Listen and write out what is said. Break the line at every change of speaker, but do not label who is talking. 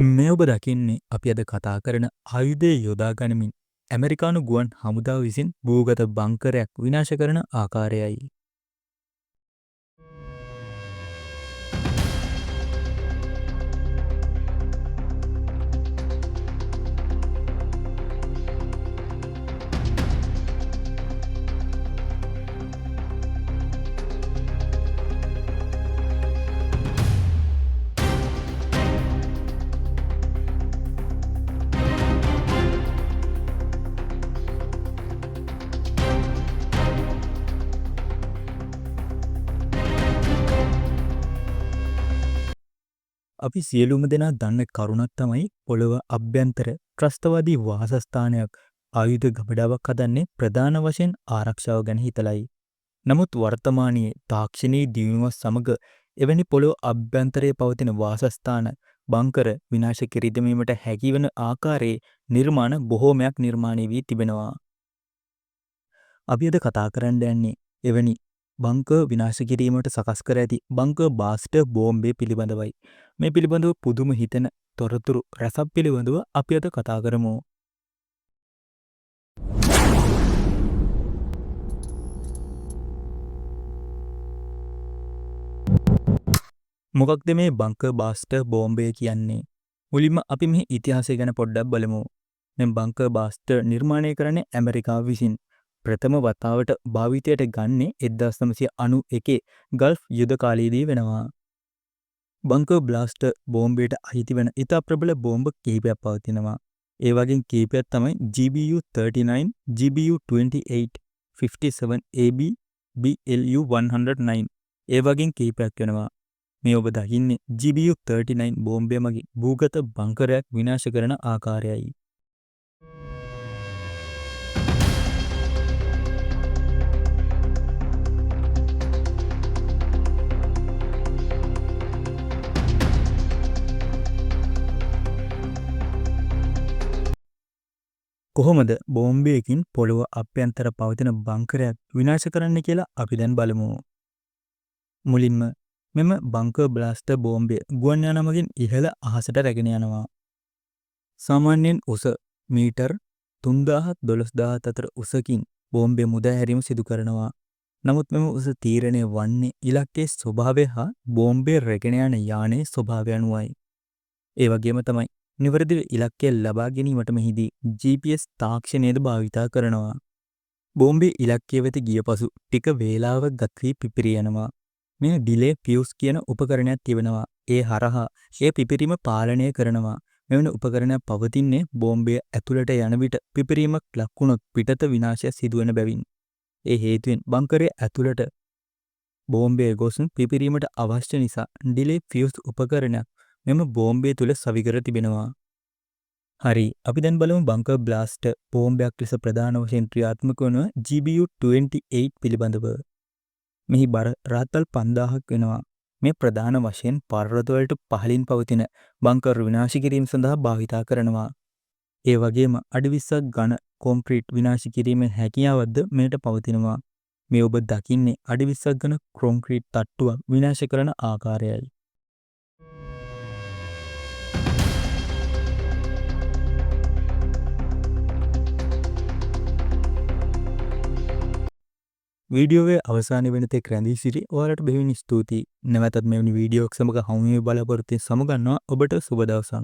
මේ ඔබ දකින්නේ අපි අද කතා කරන ආයුධය යොදා ගනිමින් ඇමරිකානු ගුවන් හමුදාව විසින් භූගත බංකරයක් විනාශ කරන ආකාරයයි. අපි සියලුම දෙනා දන්න කරුණක් තමයි පොළොව අභ්‍යන්තර ත්‍රස්තවාදී වාසස්ථානයක් ආයුධ ගබඩාවක් හදන්නේ ප්‍රධාන වශයෙන් ආරක්ෂාව ගැන හිතලයි. නමුත් වර්තමානයේ තාක්ෂණයේ දියුණුව සමග එවැනි පොළොව අභ්‍යන්තරයේ පවතින වාසස්ථාන බංකර විනාශ කර දැමීමට හැකිවන ආකාරයේ නිර්මාණ බොහෝමයක් නිර්මාණය වී තිබෙනවා. අපි අද කතා කරන්න යන්නේ එවැනි බංකර් විනාශ කිරීමට සකස් කර ඇති බංකර් බාස්ටර් බෝම්බය පිළිබඳවයි. මේ පිළිබඳව පුදුම හිතෙන තොරතුරු රැසක් පිළිබඳව අපි අද කතා කරමු. මොකක්ද මේ බංකර් බාස්ටර් බෝම්බය කියන්නේ? මුලින්ම අපි මේ ඉතිහාසය ගැන පොඩ්ඩක් බලමු. මේ බංකර් බාස්ටර් නිර්මාණය කරන්නේ ඇමරිකාව විසින්. ප්‍රථම වතාවට භාවිතයට ගන්නේ 1991 ගල්ෆ් යුද කාලයේදී වෙනවා. බංකර් බ්ලාස්ටර් බෝම්බයට අයිති වෙන ඉතා ප්‍රබල බෝම්බ කිහිපයක් පවතිනවා. ඒ වගේ කිහිපයක් තමයි GBU-39, GBU-28, 57 AB, BLU-109. ඒ වගේ කිහිපයක් වෙනවා. මේ ඔබ දකින්නේ GBU-39 බෝම්බය මගින් භූගත බංකරයක් විනාශ කරන ආකාරයයි. කොහොමද බෝම්බයකින් පොළොව අභ්‍යන්තර පවතින බංකරයක් විනාශ කරන්න කියලා අපි දැන් බලමු. මුලින්ම මෙම බංකර් බ්ලාස්ටර් බෝම්බය ගුවන් යානමගින් ඉහළ අහසට රැගෙන යනවා. සාමාන්‍යයෙන් උස මීටර් 3000 12000 අතර උසකින් බෝම්බය මුදා හැරීම සිදු කරනවා. නමුත් මෙම උස තීරණය වන්නේ ඉලක්කයේ ස්වභාවය හා බෝම්බය රැගෙන යන යානයේ ස්වභාවය අනුවයි. ඒ වගේම තමයි නිවැරදිව ඉලක්කය ලබා ගැනීමට මෙහිදී GPS තාක්ෂණයද භාවිතා කරනවා. බෝම්බේ ඉලක්කය වෙත ගිය පසු ටික වේලාවක් ගත වී පිපිරී යනවා. මේ ඩිලේ ෆියුස් කියන උපකරණයක් තිබෙනවා. ඒ හරහා ඒ පිපිරීම පාලනය කරනවා. මෙවැනි උපකරණයක් පවතින්නේ බෝම්බය ඇතුළට යන විට පිපිරීමක් ලක් වුණොත් පිටත විනාශය සිදුවන බැවින්. ඒ හේතුවෙන් බංකරයේ ඇතුළට බෝම්බය ගොස් පිපිරීමට අවශ්‍ය නිසා ඩිලේ ෆියුස් උපකරණයක් මෙම බෝම්බය තුළ සවිකර තිබෙනවා. හරි, අපි දැන් බලමු බංකර් බ්ලාස්ටර් බෝම්බයක් ලෙස ප්‍රධාන වශයෙන් ක්‍රියාත්මක වන GBU-28 පිළිබඳව. මෙහි බර රාත්තල් 5000ක් වෙනවා. මේ ප්‍රධාන වශයෙන් පර්වතවලට පහළින් පවතින බංකර් විනාශ කිරීම සඳහා භාවිතා කරනවා. ඒ වගේම අඩි 20ක් ඝන කොන්ක්‍රීට් විනාශ කිරීමේ හැකියාවක්ද මෙයට පවතිනවා. මේ ඔබ දකින්නේ අඩි 20ක් ඝන කොන්ක්‍රීට් තට්ටුවක් විනාශ කරන ආකාරයයි. වීඩියෝවේ අවසානයේ වෙන තෙක් රැඳී සිටි ඔයාලට බෙහෙවින් ස්තුතියි. නැවතත් මෙවැනි වීඩියෝවක් සමග හමු වීම බලාපොරොත්තු වෙමින් සමුගන්නවා. ඔබට සුබ දවසක්.